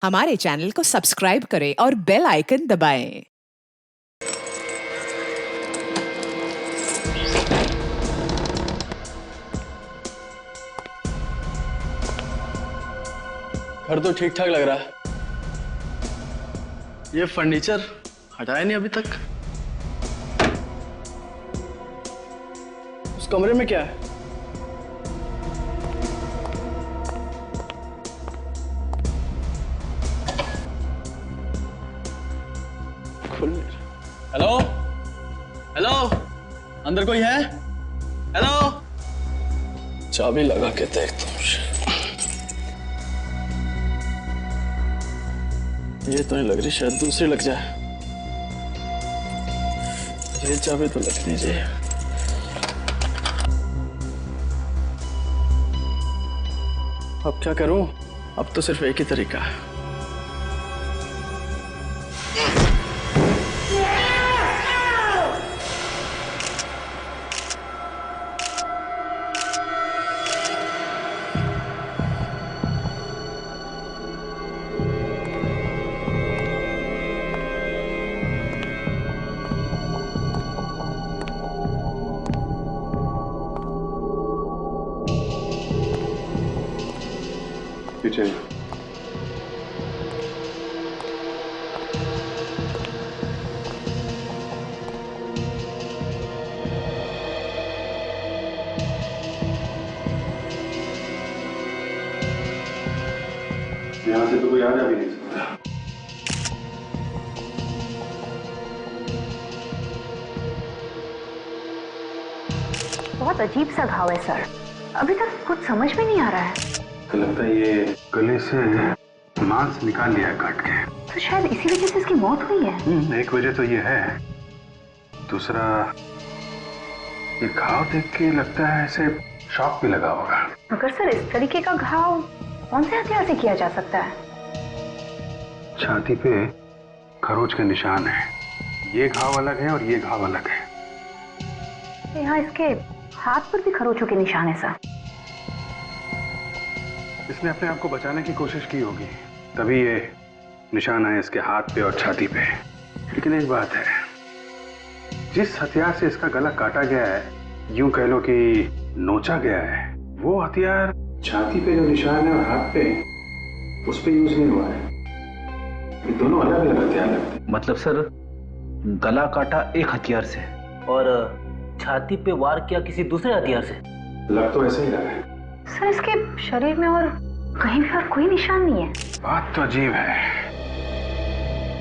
हमारे चैनल को सब्सक्राइब करें और बेल आइकन दबाएं। घर तो ठीक ठाक लग रहा है। ये फर्नीचर हटाया नहीं अभी तक। उस कमरे में क्या है? खुल नहीं रहा। हेलो हेलो, अंदर कोई है? हेलो, चाबी लगा के देखता हूँ। ये तो नहीं लग रही, शायद दूसरी लग जाए। ये चाबी तो लगनी चाहिए। अब क्या करूं? अब तो सिर्फ एक ही तरीका है। पीछे यहाँ से तो कोई आ जा भी नहीं सकता। बहुत अजीब सा घाव है सर, अभी तक कुछ समझ में नहीं आ रहा है। तो लगता है ये गले से मांस निकाल लिया है काट के। तो शायद इसी वजह से इसकी मौत हुई है। एक वजह तो ये है, दूसरा ये घाव देख के लगता है ऐसे शॉक भी लगा होगा। मगर सर इस तरीके का घाव कौन से हथियार से किया जा सकता है? छाती पे खरोच के निशान है। ये घाव अलग है और ये घाव अलग है। यहाँ इसके हाथ पर भी खरोचों के निशान है सर। इसने अपने आप को बचाने की कोशिश की होगी, तभी ये निशान आए इसके हाथ पे और छाती पे। लेकिन एक बात है, जिस हथियार से इसका गला काटा गया है, यूं कह लो कि नोचा गया है, वो हथियार छाती पे जो निशान है और हाथ पे उस पे यूज नहीं हुआ है। ये दोनों अलग अलग हथियार लगते हैं। मतलब सर गला काटा एक हथियार से और छाती पे वार किया किसी दूसरे हथियार से। लग तो ऐसे ही रहा है सर, इसके शरीर में और कहीं भी और कोई निशान नहीं है। बात तो अजीब है।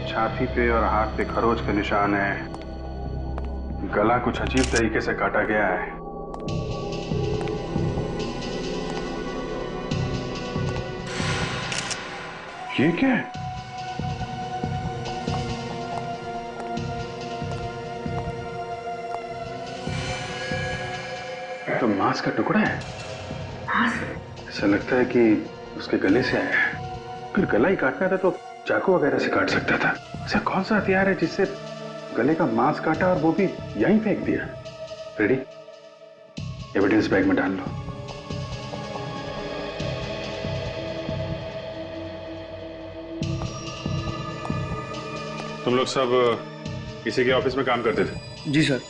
छाती पे और हाथ पे खरोच के निशान है, गला कुछ अजीब तरीके से काटा गया है। ये क्या है? तो मांस का टुकड़ा है। ऐसा लगता है कि उसके गले से आया है। फिर गला ही काटना था तो चाकू वगैरह से काट सकता था। ऐसा कौन सा हथियार है जिससे गले का मांस काटा और वो भी यहीं फेंक दिया? रेडी, एविडेंस बैग में डाल लो। तुम लोग सब किसी के ऑफिस में काम करते थे? जी सर।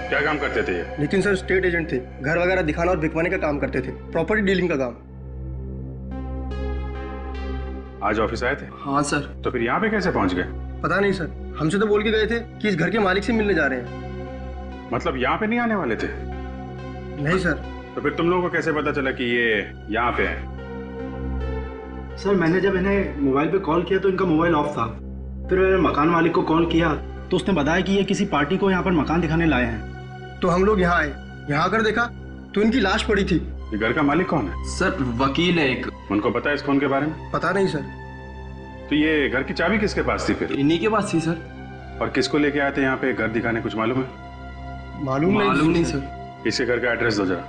क्या काम करते थे ये? नितिन सर स्टेट एजेंट थे, घर वगैरह दिखाना और बिकवाने का काम करते थे, प्रॉपर्टी डीलिंग का काम। आज ऑफिस आए थे? हाँ सर। तो फिर यहाँ पे कैसे पहुंच गए? पता नहीं सर, हमसे तो बोल के गए थे कि इस घर के मालिक से मिलने जा रहे हैं। मतलब यहाँ पे नहीं आने वाले थे? नहीं सर। तो फिर तुम लोगों को कैसे पता चला कि ये यहाँ पे है? सर मैंने जब इन्हें मोबाइल पे कॉल किया तो इनका मोबाइल ऑफ था। फिर मैंने मकान मालिक को कॉल किया तो उसने बताया कि ये किसी पार्टी को यहाँ पर मकान दिखाने लाए हैं। तो हम लोग यहाँ आए, यहाँ आकर देखा तो इनकी लाश पड़ी थी। ये घर का मालिक कौन है? सर वकील है एक। उनको पता है इस खून के बारे में? पता नहीं सर। तो ये घर की चाबी किसके पास थी फिर? इन्हीं के पास थी सर। और किसको लेके आए थे यहाँ पे घर दिखाने, कुछ मालूम है? मालूम नहीं सर। इसके घर का एड्रेस दो जरा।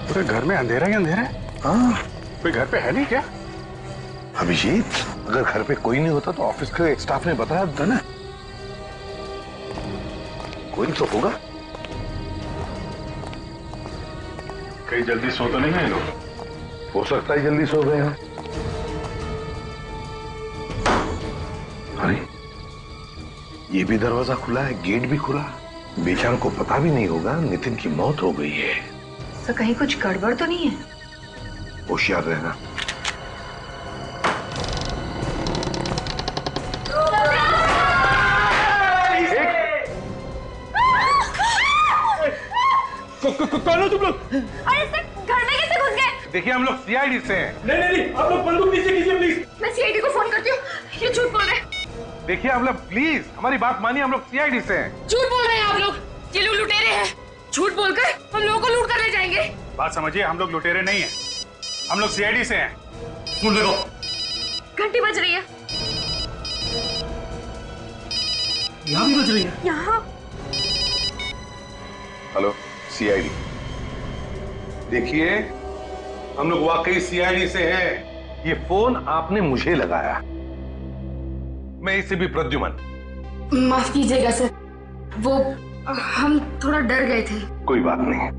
पूरे घर में अंधेरा ही अंधेरा है। हाँ, कोई घर पे है नहीं क्या? अभिजीत, अगर घर पे कोई नहीं होता तो ऑफिस के स्टाफ ने बताया था ना। कोई तो होगा। कहीं जल्दी सो तो नहीं है लोग? हो सकता है जल्दी सो गए हो। अरे ये भी दरवाजा खुला है, गेट भी खुला। बेचारों को पता भी नहीं होगा नितिन की मौत हो गई है। सर कहीं कुछ गड़बड़ तो नहीं है? होशियार रहना। कौन हो तुम लोग? अरे सर घर में कैसे घुस गए? देखिए हम लोग सीआईडी से हैं। नहीं, आप लोग बंदूक नीचे कीजिए प्लीज। मैं सीआईडी को फोन करती हूँ, ये झूठ बोल रहे हैं। देखिए आप लोग प्लीज हमारी बात मानिए, हम लोग सीआईडी से हैं। झूठ बोल रहे हैं आप लोग, ये लोग लुटेरे हैं। झूठ बोलकर हम लोगों को लूट कर ले जाएंगे। बात समझिए, हम लोग लुटेरे नहीं हैं, हम लोग सीआईडी से हैं। सुन लो, घंटी बज रही है। यहाँ भी बज रही है। यहाँ हेलो सीआईडी। देखिए हम लोग वाकई सीआईडी से हैं। ये फोन आपने मुझे लगाया। मैं इससे भी प्रद्युमन। माफ कीजिएगा सर, वो हम थोड़ा डर गए थे। कोई बात नहीं,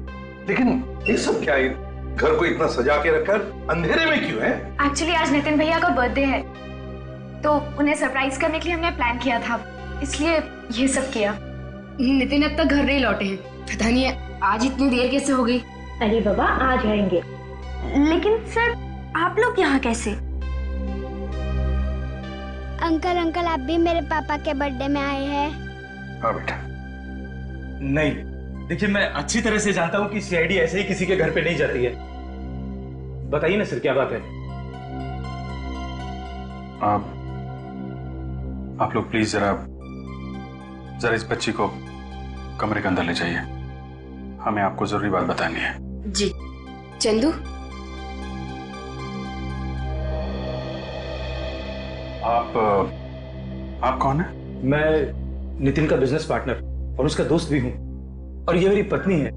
लेकिन ये सब क्या है? घर को इतना सजा के रखकर अंधेरे में क्यों है? एक्चुअली आज नितिन भैया का बर्थडे है, तो उन्हें सरप्राइज करने के लिए हमने प्लान किया था, इसलिए ये सब किया। नितिन अब तक घर नहीं लौटे हैं, पता नहीं आज इतनी देर कैसे हो गई। अरे बाबा आ जाएंगे। लेकिन सर आप लोग यहाँ कैसे? अंकल आप भी मेरे पापा के बर्थडे में आए हैं? हाँ बेटा। नहीं, देखिए मैं अच्छी तरह से जानता हूँ कि सीआईडी ऐसे ही किसी के घर पे नहीं जाती है। बताइए ना सर, क्या बात है? आप लोग प्लीज जरा इस बच्ची को कमरे के अंदर ले जाइए, हमें आपको जरूरी बात बतानी है। जी। चंदू, आप कौन है? मैं नितिन का बिजनेस पार्टनर और उसका दोस्त भी हूँ, और ये मेरी पत्नी है।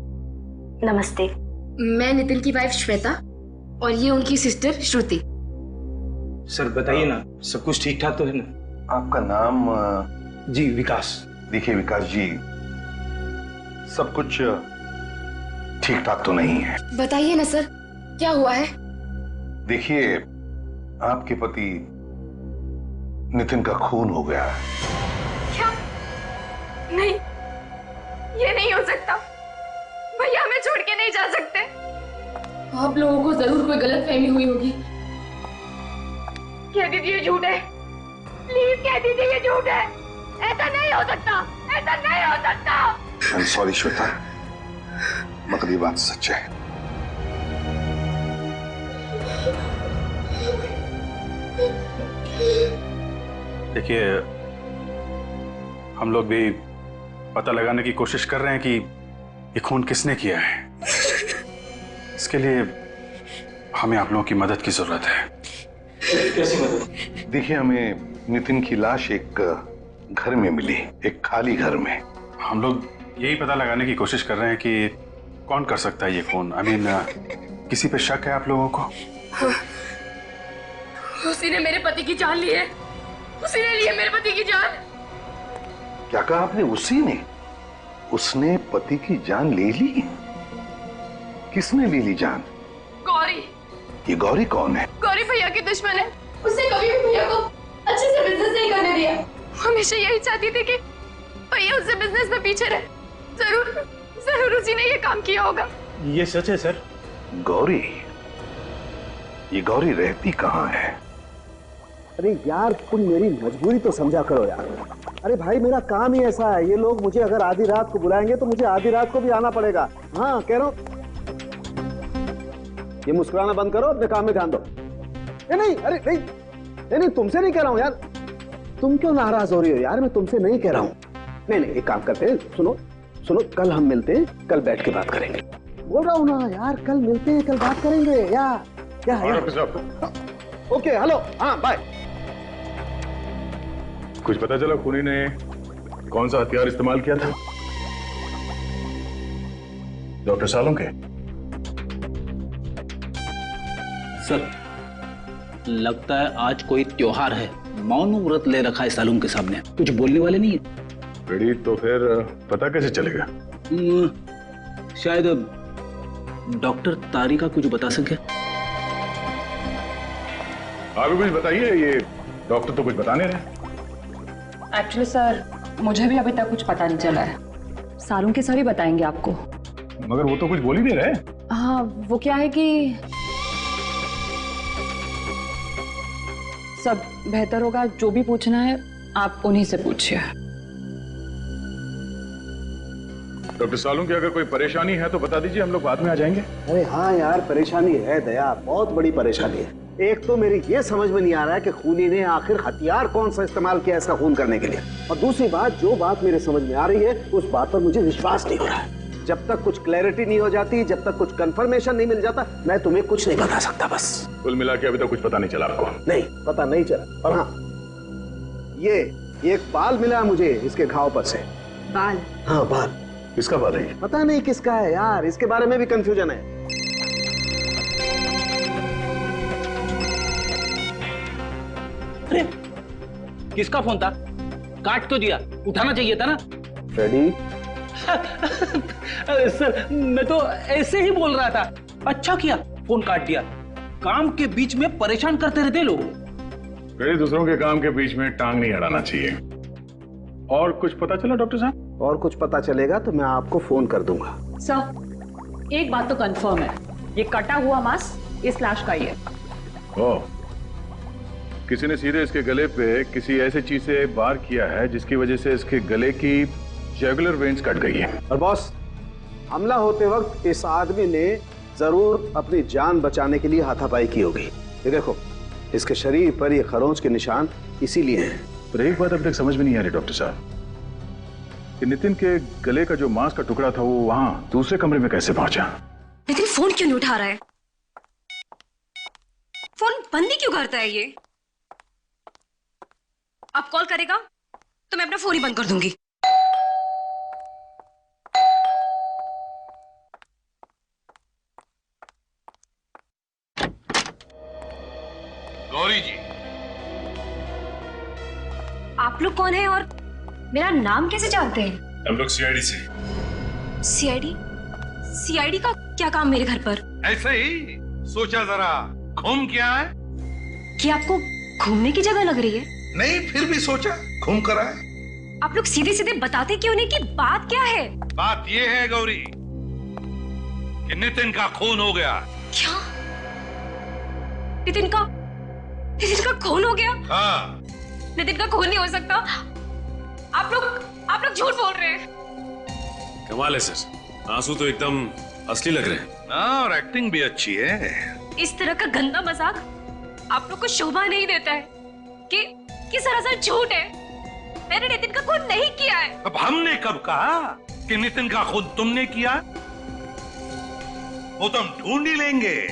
नमस्ते। मैं नितिन की वाइफ श्वेता और ये उनकी सिस्टर श्रुति। सर बताइए ना, सब कुछ ठीक ठाक तो है ना? आपका नाम? जी विकास। देखिए विकास जी, सब कुछ ठीक ठाक तो नहीं है। बताइए ना सर, क्या हुआ है? देखिए आपके पति नितिन का खून हो गया है। क्या? नहीं, ये नहीं हो सकता। भैया हमें छोड़ के नहीं जा सकते। आप लोगों को जरूर कोई गलतफहमी हुई होगी। कह दीजिए झूठ है, प्लीज कह दीजिए ये झूठ है। ऐसा नहीं हो सकता, ऐसा नहीं हो सकता। आई एम सॉरी श्वेता, मगर ये बात सच है। देखिए हम लोग भी पता लगाने की कोशिश कर रहे हैं कि ये खून किसने किया है। इसके लिए हमें आप लोगों की मदद की जरूरत है। कैसी मदद? देखिए हमें नितिन की लाश एक घर में मिली, एक खाली घर में। हम लोग यही पता लगाने की कोशिश कर रहे हैं कि कौन कर सकता है ये खून। किसी पे शक है आप लोगों को? उसी ने मेरे पति की जान ली है, उसी ने ली है मेरे पति की जान। क्या कहा आपने? उसी ने? उसने पति की जान ले ली? किसने ले ली जान? गौरी। ये गौरी कौन है? गौरी भैया की दुश्मन है, उसने कभी भी भैया को अच्छे से बिजनेस नहीं करने दिया। हमेशा यही चाहती थी कि भैया उससे बिजनेस में पीछे रहे। जरूर उसी ने ये काम किया होगा। ये सच है सर? गौरी? ये गौरी रहती कहाँ है? अरे यार तुम मेरी मजबूरी तो समझा करो यार। अरे भाई मेरा काम ही ऐसा है, ये लोग मुझे अगर आधी रात को बुलाएंगे तो मुझे आधी रात को भी आना पड़ेगा। हाँ कह रहा हूं, ये मुस्कुराना बंद करो, अपने काम में ध्यान दो। नहीं अरे नहीं तुमसे नहीं कह रहा हूं यार। तुम क्यों नाराज हो रही हो यार? मैं तुमसे नहीं कह रहा हूं। नहीं एक काम करते हैं, सुनो कल हम मिलते हैं, कल बैठ के बात करेंगे। बोल रहा हूं ना यार, कल मिलते हैं, कल बात करेंगे। क्या ओके हेलो, हाँ बाय। कुछ पता चला खूनी ने कौन सा हथियार इस्तेमाल किया था? डॉक्टर सालुंके? सर लगता है आज कोई त्योहार है। मौन व्रत ले रखा है सालुंके साहब ने, कुछ बोलने वाले नहीं है। रेडी, तो फिर पता कैसे चलेगा? शायद डॉक्टर तारिका कुछ बता सके। आप भी कुछ बताइए, ये डॉक्टर तो कुछ बता नहीं रहे। एक्चुअली सर, मुझे भी अभी तक कुछ पता नहीं चला है। सालों के सभी बताएंगे आपको। मगर वो तो कुछ बोल ही नहीं रहे। हाँ, वो क्या है कि सब बेहतर होगा, जो भी पूछना है आप उन्हीं से पूछिए। डॉक्टर सालू की अगर कोई परेशानी है तो बता दीजिए, हम लोग बाद में आ जाएंगे। अरे हाँ यार, परेशानी है दया, बहुत बड़ी परेशानी है। एक तो मेरी ये समझ में नहीं आ रहा है कि खूनी ने आखिर हथियार कौन सा इस्तेमाल किया इसका खून करने के लिए, और दूसरी बात, जो बात मेरे समझ में आ रही है उस बात पर मुझे विश्वास नहीं हो रहा है। जब तक कुछ क्लैरिटी नहीं हो जाती, जब तक कुछ कंफर्मेशन नहीं मिल जाता, मैं तुम्हें कुछ नहीं बता सकता। बस कुल मिला के अभी तक कुछ पता नहीं चला आपको? नहीं, पता नहीं चला। और हाँ, ये एक बाल मिला मुझे इसके घाव पर से। बाल? हाँ, बाल। किसका बाल है? पता नहीं किसका है यार, इसके बारे में भी कंफ्यूजन है। अरे किसका फोन था? काट तो दिया, उठाना चाहिए था ना। रेडी? सर, मैं तो ऐसे ही बोल रहा था। अच्छा किया फोन काट दिया, काम के बीच में परेशान करते रहते लोग। रेडी, दूसरों के काम के बीच में टांग नहीं अड़ाना चाहिए। और कुछ पता चला डॉक्टर साहब? और कुछ पता चलेगा तो मैं आपको फोन कर दूंगा। सर, एक बात तो कंफर्म है, ये कटा हुआ मांस इस लाश का ही है। ओह, किसी ने सीधे इसके गले पे किसी ऐसी चीज से वार किया है जिसकी वजह से इसके गले की जुगुलर वेन्स कट गई है। और बॉस, हमला होते वक्त इस आदमी ने जरूर अपनी जान बचाने के लिए हाथापाई की होगी। ये देखो, इसके शरीर पर ये खरोंच के निशान इसीलिए हैं। पर एक बात अभी तक समझ में नहीं आ रही डॉक्टर साहब, कि नितिन के गले का जो मांस का टुकड़ा था वो वहां दूसरे कमरे में कैसे पहुंचा? नितिन फोन क्यों नहीं उठा रहा है? फोन बंद ही क्यों करता है ये? अब कॉल करेगा तो मैं अपना फोन ही बंद कर दूंगी। गौरी जी, आप लोग कौन हैं और मेरा नाम कैसे जानते हैं? हम लोग सीआईडी से। सीआईडी? सीआईडी का क्या काम मेरे घर पर? ऐसे ही सोचा जरा घूम के आए। कि आपको घूमने की जगह लग रही है? नहीं, फिर भी सोचा घूम कर आए। आप लोग सीधे सीधे बताते क्यों नहीं कि बात क्या है? बात ये है गौरी कि नितिन का खून हो गया। क्या? नितिन का खून हो गया? हाँ। नितिन का खून नहीं हो सकता। आप लोग झूठ बोल रहे हैं। कमाल है सर, आंसू तो एकदम असली लग रहे हैं। हाँ, और एक्टिंग भी अच्छी है। इस तरह का गंदा मजाक आप लोग को शोभा नहीं देता है कि सरासर झूठ है। मैंने नितिन का खून नहीं किया है। अब हमने कब कहा कि नितिन का खून तुमने किया? वो तो हम ढूंढ ही लेंगे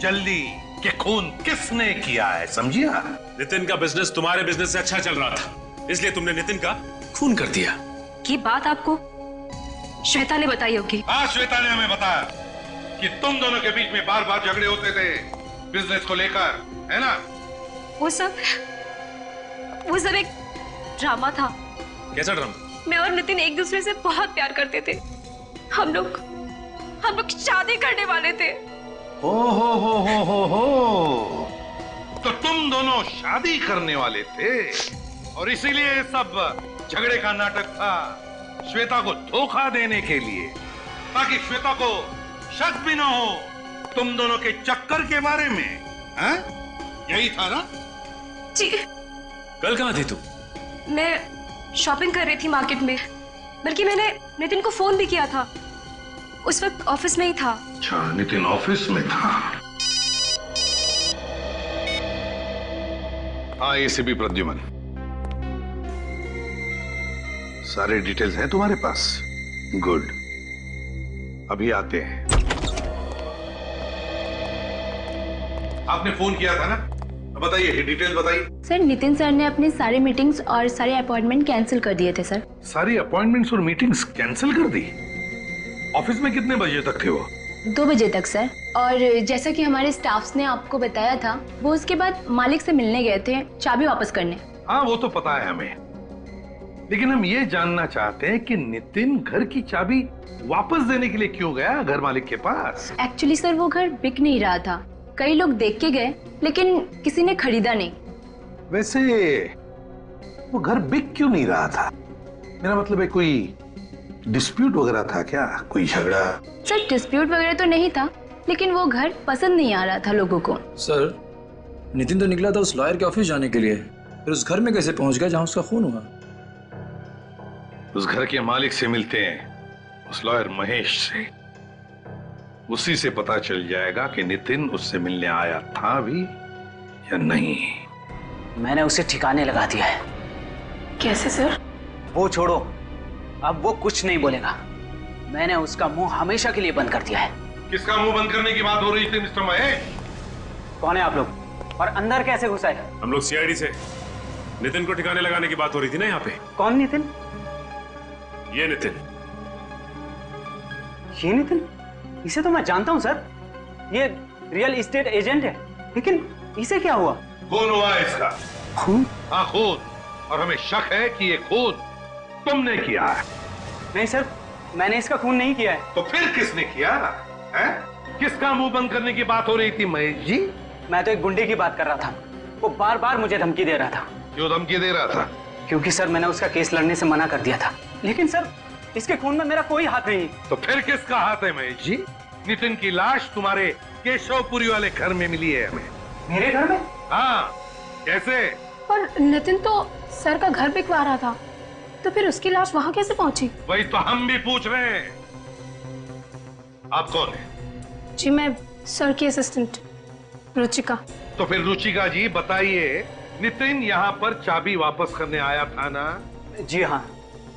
जल्दी कि खून किसने किया है, समझिया? नितिन का बिजनेस तुम्हारे बिजनेस से अच्छा चल रहा था, इसलिए तुमने नितिन का खून कर दिया। ये बात आपको श्वेता ने बताई होगी। हाँ, श्वेता ने हमें बताया कि तुम दोनों के बीच में बार बार झगड़े होते थे बिजनेस को लेकर, है ना? वो सब एक ड्रामा था। कैसा ड्रामा? मैं और नितिन एक दूसरे से बहुत प्यार करते थे। हम लोग शादी करने वाले थे। हो। तो तुम दोनों शादी करने वाले थे और इसीलिए सब झगड़े का नाटक था, श्वेता को धोखा देने के लिए, ताकि श्वेता को शक भी ना हो तुम दोनों के चक्कर के बारे में। हैं? यही था ना? जी। कल कहाँ थी तू? मैं शॉपिंग कर रही थी मार्केट में, बल्कि मैंने नितिन को फोन भी किया था। उस वक्त ऑफिस में ही था। अच्छा, नितिन ऑफिस में था। हाँ, एसीपी प्रद्युमन, सारे डिटेल्स हैं तुम्हारे पास? गुड, अभी आते हैं। आपने फोन किया था ना? बताइए, डिटेल बताइए। सर, नितिन सर ने अपनी सारी मीटिंग्स और सारे अपॉइंटमेंट कैंसिल कर दिए थे सर। सारी अपॉइंटमेंट्स और मीटिंग्स कैंसिल कर दी? ऑफिस में कितने बजे तक थे वो? 2 बजे तक सर। और जैसा कि हमारे स्टाफ्स ने आपको बताया था, वो उसके बाद मालिक से मिलने गए थे चाबी वापस करने। हाँ, वो तो पता है हमें, लेकिन हम ये जानना चाहते हैं कि नितिन घर की चाबी वापस देने के लिए क्यों गया घर मालिक के पास? एक्चुअली सर वो घर बिक नहीं रहा था। कई लोग देख के गए लेकिन किसी ने खरीदा नहीं। वैसे वो घर बिक क्यों नहीं रहा था? मेरा मतलब है कोई डिस्प्यूट वगैरह था क्या? कोई झगड़ा? सर डिस्प्यूट वगैरह तो नहीं था, लेकिन वो घर पसंद नहीं आ रहा था लोगों को। सर नितिन तो निकला था उस लॉयर के ऑफिस जाने के लिए, फिर उस घर में कैसे पहुंच गया जहां उसका खून हुआ? उस घर के मालिक से मिलते हैं, उस लॉयर महेश से। उसी से पता चल जाएगा कि नितिन उससे मिलने आया था भी या नहीं। मैंने उसे ठिकाने लगा दिया है। कैसे सर? वो छोड़ो, अब वो कुछ नहीं बोलेगा। मैंने उसका मुंह हमेशा के लिए बंद कर दिया है। किसका मुंह बंद करने की बात हो रही थी मिस्टर महेश? कौन है आप लोग और अंदर कैसे घुसा है? हम लोग सीआईडी से। नितिन को ठिकाने लगाने की बात हो रही थी ना यहाँ पे। कौन नितिन? ये नितिन। ये नितिन? इसे तो मैं जानता हूँ सर, ये रियल एस्टेट एजेंट है। लेकिन इसे क्या हुआ? खून हुआ इसका। खून? हाँ खून, और हमें शक है कि ये खून तुमने किया है। नहीं सर, मैंने इसका खून नहीं किया है। तो फिर किसने किया है? किसका मुंह बंद करने की बात हो रही थी महेश जी? मैं तो एक गुंडे की बात कर रहा था। वो बार बार मुझे धमकी दे रहा था। क्यों धमकी दे रहा था? क्योंकि सर मैंने उसका केस लड़ने से मना कर दिया था। लेकिन सर इसके खून में मेरा कोई हाथ नहीं। तो फिर किसका हाथ है महेश जी? नितिन की लाश तुम्हारे केशवपुरी वाले घर में मिली है हमें। मेरे घर में? हाँ। कैसे? पर नितिन तो सर का घर बिकवा रहा था, तो फिर उसकी लाश वहां कैसे पहुंची? वही तो हम भी पूछ रहे हैं। आप कौन है? जी मैं सर की असिस्टेंट रुचिका। तो फिर रुचिका जी बताइए, नितिन यहाँ पर चाबी वापस करने आया था ना? जी हाँ,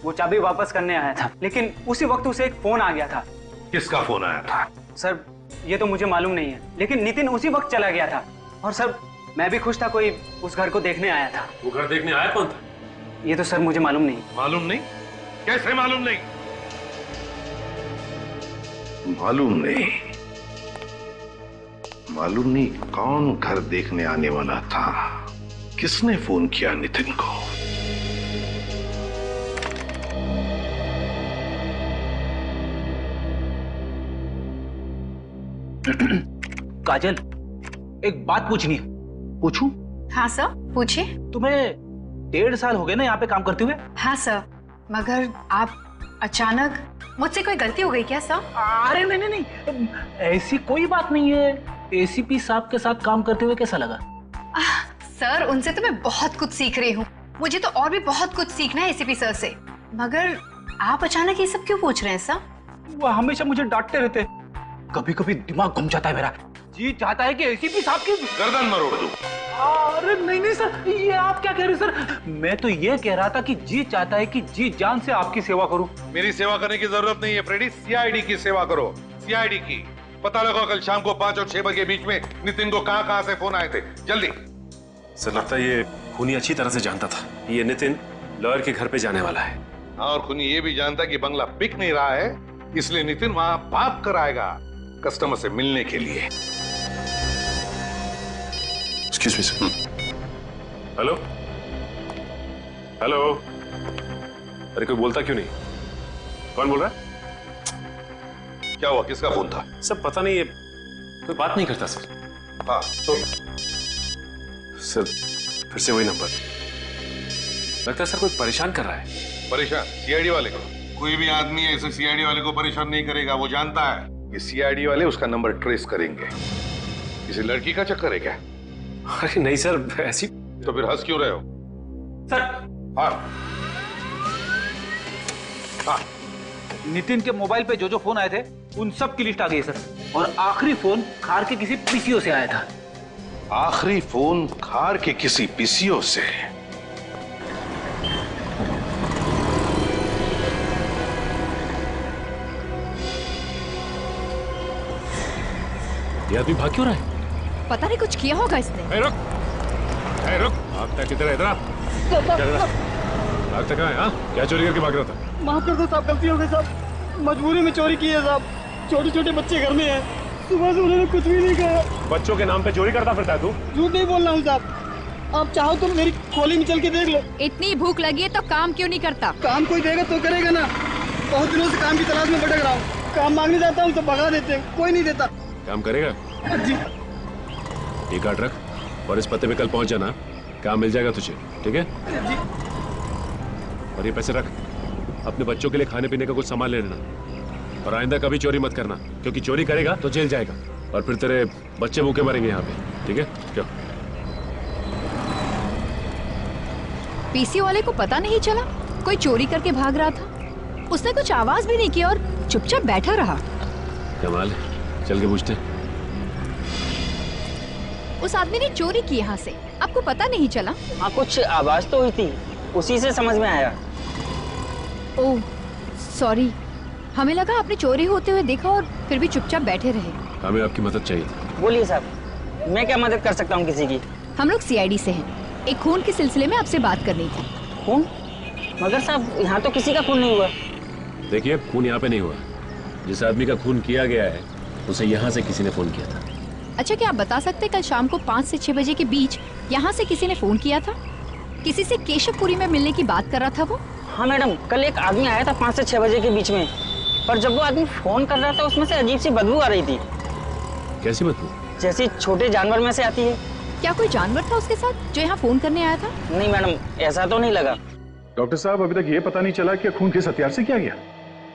वो चाबी वापस करने आया था, लेकिन उसी वक्त उसे एक फोन आ गया था। किसका फोन आया था? सर ये तो मुझे मालूम नहीं है, लेकिन नितिन उसी वक्त चला गया था। और सर मैं भी खुश था, कोई उस घर को देखने आया था। वो घर देखने आया कौन था? ये तो सर मुझे मालूम नहीं। मालूम नहीं? कैसे मालूम नहीं? मालूम नहीं? मालूम नहीं कौन घर देखने आने वाला था? किसने फोन किया नितिन को? काजल, एक बात पूछनी है। पूछूं? हाँ सर पूछिए। तुम्हें 1.5 साल हो गए ना यहाँ पे काम करते हुए? हाँ सर, मगर आप अचानक, मुझसे कोई गलती हो गई क्या सर? अरे नहीं नहीं नहीं, ऐसी कोई बात नहीं है। एसीपी साहब के साथ काम करते हुए कैसा लगा? सर उनसे तो मैं बहुत कुछ सीख रही हूँ। मुझे तो और भी बहुत कुछ सीखना है एसीपी सर से। मगर आप अचानक ये सब क्यों पूछ रहे हैं सर? वो हमेशा मुझे डांटते रहते। कभी कभी दिमाग घूम जाता है मेरा। जी चाहता है कि एसीपी साहब की गर्दन मरोड़ दूं। अरे नहीं नहीं सर, ये आप क्या कह रहे हो सर? मैं तो ये कह रहा था कि जी चाहता है कि जी जान से आपकी सेवा करूं। मेरी सेवा करने की जरूरत नहीं है फ्रेडी, सीआईडी की सेवा करो। सीआईडी की पता लगाओ कल शाम को 5 और 6 बजे के बीच में नितिन को कहां से फोन आए थे। जल्दी। सर लगता है ये खूनी अच्छी तरह से जानता था ये नितिन लॉयर के घर पे जाने वाला है। और खूनी ये भी जानता कि बंगला बिक नहीं रहा है, इसलिए नितिन वहां भाग कर आएगा कस्टमर से मिलने के लिए। Excuse me sir. Hello hello, अरे कोई बोलता क्यों नहीं? कौन बोल रहा है? क्या हुआ? किसका फोन था? सब पता नहीं, ये कोई बात नहीं करता सर। हाँ तो सर फिर से वही नंबर। लगता है सर कोई परेशान कर रहा है। परेशान? सीआईडी वाले को? कोई भी आदमी ऐसे सीआईडी वाले को परेशान नहीं करेगा। वो जानता है कि सीआईडी वाले उसका नंबर ट्रेस करेंगे। किसी लड़की का चक्कर है क्या? अरे नहीं सर, ऐसी। तो फिर हंस क्यों रहे हो? सर हाँ हाँ, नितिन के मोबाइल पे जो जो फोन आए थे उन सब की लिस्ट आ गई है सर। और आखिरी फोन खार के किसी पीसीओ से आया था। आखिरी फोन खार के किसी पीसीओ से? ये आदमी भाग क्यों रहा है? पता नहीं कुछ किया होगा इसने। रुक भागता किधर है? इधर भागता कहाँ है? हाँ क्या चोरी करके भाग रहा था? माफ कर दो साहब, गलती हो गई साहब। मजबूरी में चोरी की है साहब। छोटे छोटे बच्चे घर में हैं। सुबह से उन्होंने कुछ भी नहीं कहा। बच्चों के नाम पे चोरी करता फिरता है तू? झूठ नहीं बोल रहा हूँ साहब। आप चाहो तो मेरी खोली में चल के देख लो। इतनी भूख लगी है तो काम क्यों नहीं करता? काम कोई देगा तो करेगा ना। बहुत दिनों से काम की तलाश में भटक रहा हूँ। काम मांगने जाता हूँ तो भगा देते हैं, कोई नहीं देता। काम करेगा? जी। ये कार्ड रख और इस पते पे कल पहुंच जाना, काम मिल जाएगा तुझे, ठीक है? जी। और ये पैसे रख, अपने बच्चों के लिए खाने पीने का कुछ सामान ले लेना। और आइंदा कभी चोरी मत करना, क्योंकि चोरी करेगा तो जेल जाएगा और फिर तेरे बच्चे भूखे मरेंगे यहाँ पे, ठीक है? क्यों? पीसी वाले को पता नहीं चला कोई चोरी करके भाग रहा था? उसने कुछ आवाज भी नहीं की और चुपचाप बैठा रहा। कमाल है, चल के पूछते। उस आदमी ने चोरी की यहाँ से, आपको पता नहीं चला? हाँ, कुछ आवाज तो हुई थी, उसी से समझ में आया। ओह सॉरी, हमें लगा आपने चोरी होते हुए देखा और फिर भी चुपचाप बैठे रहे। हमें आपकी मदद चाहिए थी। बोलिए साहब, मैं क्या मदद कर सकता हूँ किसी की? हम लोग सीआईडी से हैं, एक खून के सिलसिले में आपसे बात करनी थी। खून? मगर साहब, यहाँ तो किसी का खून नहीं हुआ। देखिए, खून यहाँ पे नहीं हुआ। जिस आदमी का खून किया गया है उसे यहाँ से किसी ने फोन किया था। अच्छा, क्या आप बता सकते कल शाम को 5 से 6 बजे के बीच यहाँ से किसी ने फोन किया था? किसी से केशवपुरी में मिलने की बात कर रहा था वो? हाँ मैडम, कल एक आदमी आया था 5 से 6 बजे के बीच में, पर जब वो आदमी फोन कर रहा था उसमें से अजीब सी बदबू आ रही थी। कैसी बदबू? जैसी छोटे जानवर में से आती है। क्या कोई जानवर था उसके साथ जो यहाँ फोन करने आया था? नहीं मैडम, ऐसा तो नहीं लगा। डॉक्टर साहब, अभी तक ये पता नहीं चला कि खून किस हथियार से किया गया।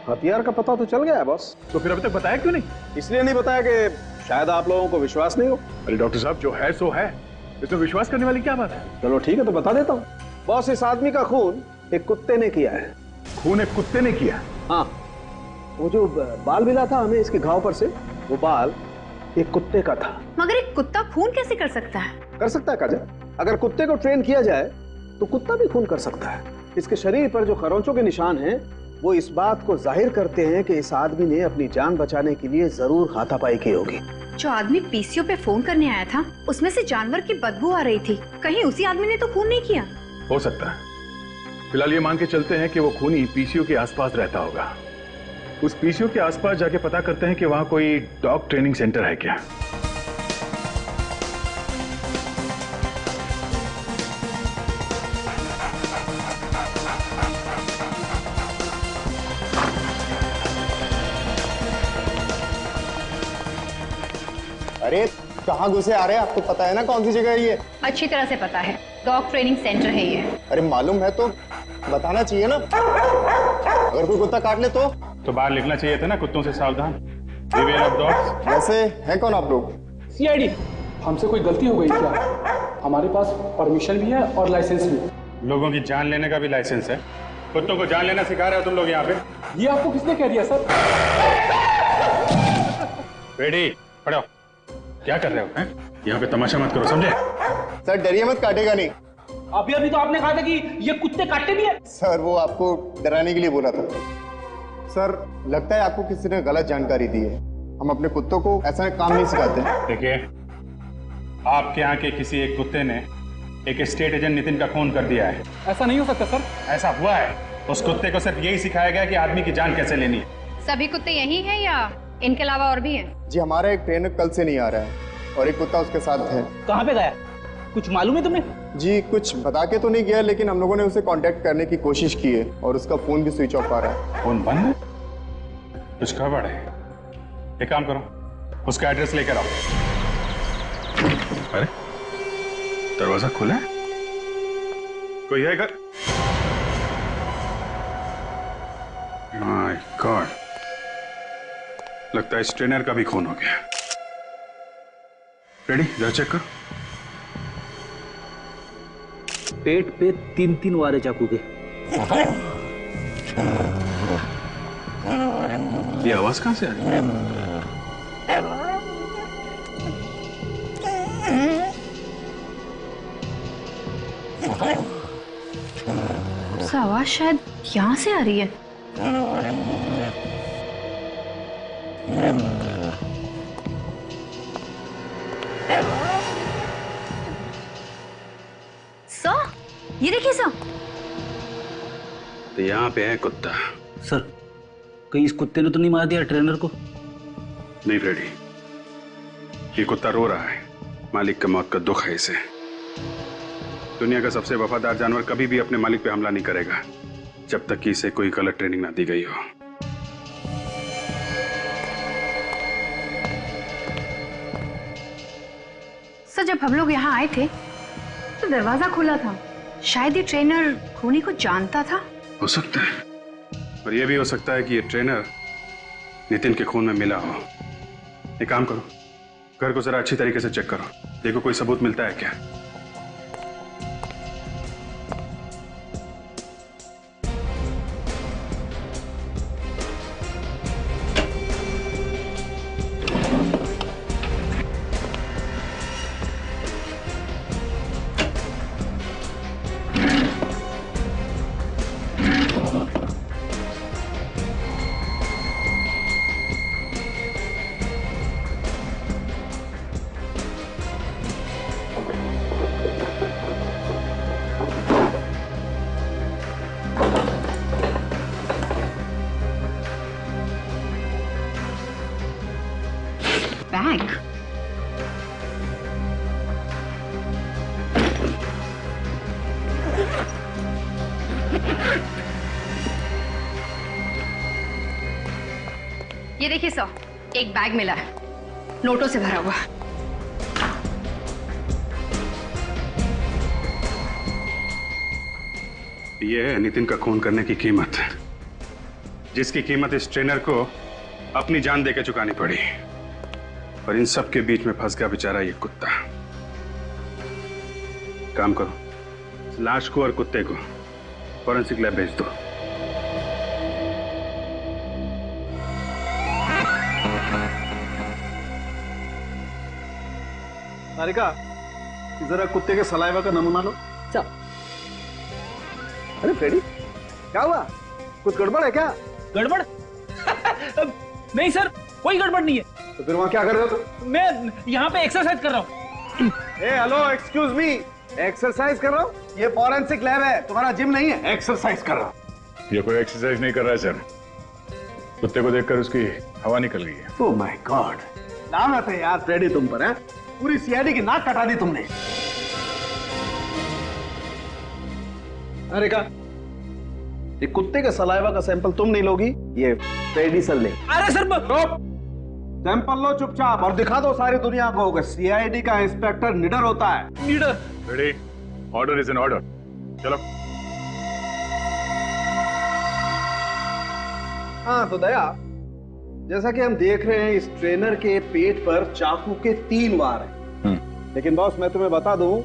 हथियार का पता तो चल गया है बॉस। तो फिर अभी तक बताया क्यों नहीं? इसलिए नहीं बताया कि शायद आप लोगों को विश्वास नहीं हो। अरे डॉक्टर साहब, जो है सो है, इसमें विश्वास करने वाली क्या बात है? चलो ठीक है, तो बता देता हूँ। बॉस, इस आदमी का खून एक कुत्ते ने किया है। खून एक कुत्ते ने किया? हाँ, वो जो बाल मिला था हमें इसके घाव पर से, वो बाल एक कुत्ते का था। मगर एक कुत्ता खून कैसे कर सकता है? कर सकता है काजल, अगर कुत्ते को ट्रेन किया जाए तो कुत्ता भी खून कर सकता है। इसके शरीर पर जो खरोंचों के निशान हैं वो इस बात को जाहिर करते हैं कि इस आदमी ने अपनी जान बचाने के लिए जरूर हाथापाई की होगी। जो आदमी पीसीओ पे फोन करने आया था उसमें से जानवर की बदबू आ रही थी, कहीं उसी आदमी ने तो खून नहीं किया? हो सकता है। फिलहाल ये मान के चलते हैं कि वो खूनी पीसीओ के आसपास रहता होगा। उस पीसीओ के आसपास जाके पता करते हैं कि वहां कोई डॉग ट्रेनिंग सेंटर है क्या। अरे कहाँ घुसे आ रहे हैं? आपको पता है ना कौन सी जगह है ये? अच्छी तरह से पता है, डॉग ट्रेनिंग सेंटर है ये। अरे मालूम है तो बताना चाहिए ना, अगर कोई कुत्ता काट ले तो बाहर लिखना चाहिए था ना, कुत्तों से सावधान। Beware of dogs। वैसे है कौन आप लोग? सीआईडी। हमसे कोई गलती हो गई क्या? हमारे पास परमिशन भी है और लाइसेंस भी। लोगों की जान लेने का भी लाइसेंस है। कुत्तों को जान लेना सिखा रहे हो तुम लोग यहाँ पे? ये आपको किसने कह दिया सर? रेडी, पढ़ो। क्या कर रहे हो? यहाँ पे तमाशा मत करो, समझे? सर डरिए मत, काटेगा नहीं। अभी तो आपने कहा था कि ये कुत्ते काटते भी है। सर वो आपको डराने के लिए बोला था। सर लगता है आपको किसी ने गलत जानकारी दी है। हम अपने कुत्तों को ऐसा काम नहीं सिखाते। देखिए, आपके यहाँ के किसी एक कुत्ते ने एक स्टेट एजेंट नितिन का खून कर दिया है। ऐसा नहीं हो सकता सर। ऐसा हुआ है। उस कुत्ते को सिर्फ यही सिखाया गया कि आदमी की जान कैसे लेनी है। सभी कुत्ते यही हैं या इनके अलावा और भी हैं? जी हमारा एक ट्रेनर कल से नहीं आ रहा है और एक कुत्ता उसके साथ है। कहाँ पे गया? कुछ मालूम है तुम्हें? जी कुछ बता के तो नहीं गया, लेकिन हम लोगों ने उसे कांटेक्ट करने की कोशिश की है और उसका फोन भी स्विच ऑफ आ रहा है। फोन बंद है? कुछ गड़बड़ है। एक काम करो, उसका एड्रेस लेकर आओ। अरे दरवाजा खुला है, कोई है घर? माय गॉड, लगता है इस ट्रेनर का भी खून हो गया। रेडी, जरा चेक कर। पेट पे 3-3 वारे चाकू के। ये आवाज कहां से आ रही है? आवाज शायद यहाँ से आ रही है। सर, ये देखिए सर। तो यहाँ पे है कुत्ता। सर, कहीं इस कुत्ते ने तो नहीं मार दिया ट्रेनर को? नहीं फ्रेडी, ये कुत्ता रो रहा है। मालिक का मौत का दुख है इसे। दुनिया का सबसे वफादार जानवर कभी भी अपने मालिक पे हमला नहीं करेगा जब तक कि इसे कोई गलत ट्रेनिंग ना दी गई हो। सर जब हम लोग यहाँ आए थे तो दरवाजा खुला था। शायद ये ट्रेनर खूनी को जानता था। हो सकता है, और यह भी हो सकता है कि ये ट्रेनर नितिन के खून में मिला हो। एक काम करो, घर को जरा अच्छी तरीके से चेक करो, देखो कोई सबूत मिलता है क्या। बैग। ये देखिए सर, एक बैग मिला है, नोटों से भरा हुआ। यह है नितिन का खून करने की कीमत, जिसकी कीमत इस ट्रेनर को अपनी जान देकर चुकानी पड़ी। और इन सब के बीच में फंस गया बेचारा ये कुत्ता। काम करो, लाश को और कुत्ते को फॉरेंसिक लैब भेज दो। सारिका, जरा कुत्ते के सलाइवा का नमूना लो। चल। अरे फ्रेडी, क्या हुआ? कुछ गड़बड़ है क्या? गड़बड़? नहीं सर, कोई गड़बड़ नहीं है। तो फिर वहां क्या कर रहे हो तुम? मैं यहाँ पे एक्सरसाइज कर रहा हूँ। हेलो, एक्सक्यूज मी, एक्सरसाइज कर रहा हूँ? ये फॉरेंसिक लैब है, तुम्हारा जिम नहीं है। एक्सरसाइज कर रहा हूँ। ये कोई एक्सरसाइज नहीं कर रहा है सर, कुत्ते को देखकर उसकी हवा निकल गई है। ओह माय गॉड, लानत है यार फ्रेडी तुम पर, है? पूरी सीआईडी की नाक कटा दी तुमने। अरे का ये कुत्ते के सलाइवा का सैंपल तुम नहीं लोगी, ये फ्रेडी सर ले। अरे सर सैंपल लो चुपचाप और दिखा दो सारी दुनिया को कि सीआईडी का इंस्पेक्टर निडर होता है। निडर? Ready, order is an order. चलो। हाँ तो दया, जैसा कि हम देख रहे हैं इस ट्रेनर के पेट पर चाकू के 3 वार हैं। लेकिन बॉस मैं तुम्हें बता दूं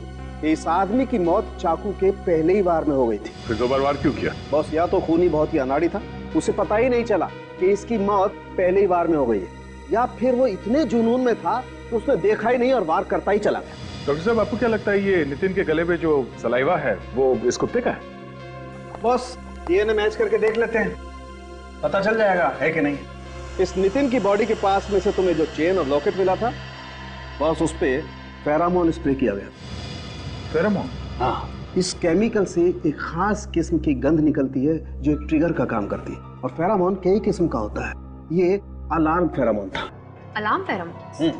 कि इस आदमी की मौत चाकू के पहले ही वार में हो गई थी। फिर 2 बार वार क्यों किया? बॉस या तो खूनी बहुत ही अनाड़ी था, उसे पता ही नहीं चला कि इसकी मौत पहले ही वार में हो गई है, या फिर वो इतने जुनून में था कि उसने देखा ही नहीं और वार करता ही चला गया। डॉक्टर साहब, आपको क्या लगता है ये नितिन के गले पे जो सलाइवा है वो इस कुत्ते का है? बॉस डीएनए मैच करके देख लेते हैं, पता चल जाएगा है कि नहीं। इस नितिन की बॉडी के पास में से तुम्हें जो चेन और लॉकेट मिला था, बॉस उस पे फेरामोन स्प्रे किया गया। फेरामोन? हाँ, इस केमिकल से एक खास किस्म की गंध निकलती है जो एक ट्रिगर का काम करती है। और फेरामोन कई किस्म का होता है, ये अलार्म फेरामोन था। Alarm pheromone?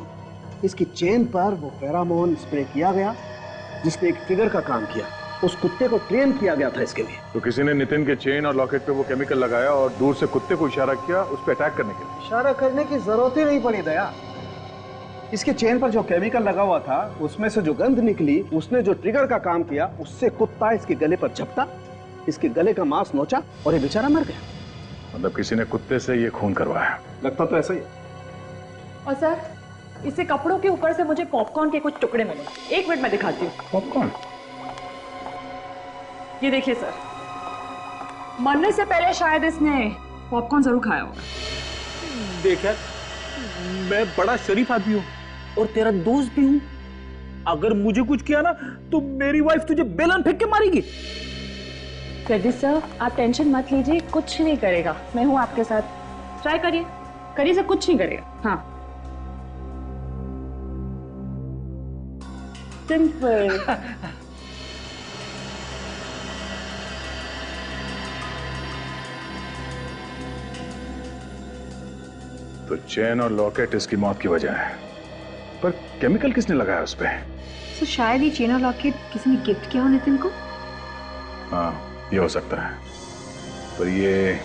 इसकी चेन पर वो फेरामोन स्प्रे किया गया जिसने एक ट्रिगर का काम किया। उस कुत्ते को ट्रेन किया गया था इसके लिए। तो किसी ने नितिन के चेन और लॉकेट पे वो केमिकल लगाया और दूर से कुत्ते को इशारा किया उस पर अटैक करने के लिए। इशारा करने की जरूरत ही नहीं पड़ी दया। इसके चेन पर जो केमिकल लगा हुआ था उसमें से जो गंध निकली, उसने जो ट्रिगर का काम किया, उससे कुत्ता इसके गले पर झपटा, इसके गले का मांस नोचा और ये बेचारा मर गया। मतलब किसी ने कुत्ते से ये खून करवाया? लगता तो ऐसा ही। और सर, इससे कपड़ों के ऊपर से मुझे पॉपकॉर्न के कुछ टुकड़े मिले। 1 मिनट में दिखाती हूँ। पॉपकॉर्न? ये देखिए सर, मरने से पहले शायद इसने पॉपकॉर्न जरूर खाया होगा। देख यार, मैं बड़ा शरीफ आदमी हूँ और तेरा दोस्त भी हूँ। अगर मुझे कुछ किया ना तो मेरी वाइफ तुझे बेलन फेंक के मारेगी। फ्रेडी सर, आप टेंशन मत लीजिए, कुछ नहीं करेगा। मैं हूँ आपके साथ, ट्राई करिए, करिए सर, कुछ नहीं करेगा। हाँ, सिंपल। तो चेन और लॉकेट इसकी मौत की वजह है, पर केमिकल किसने लगाया उस पे? तो शायद ये चेन और लॉकेट किसी ने गिफ्ट किया हो नितिन को। हाँ, ये हो सकता है, पर ये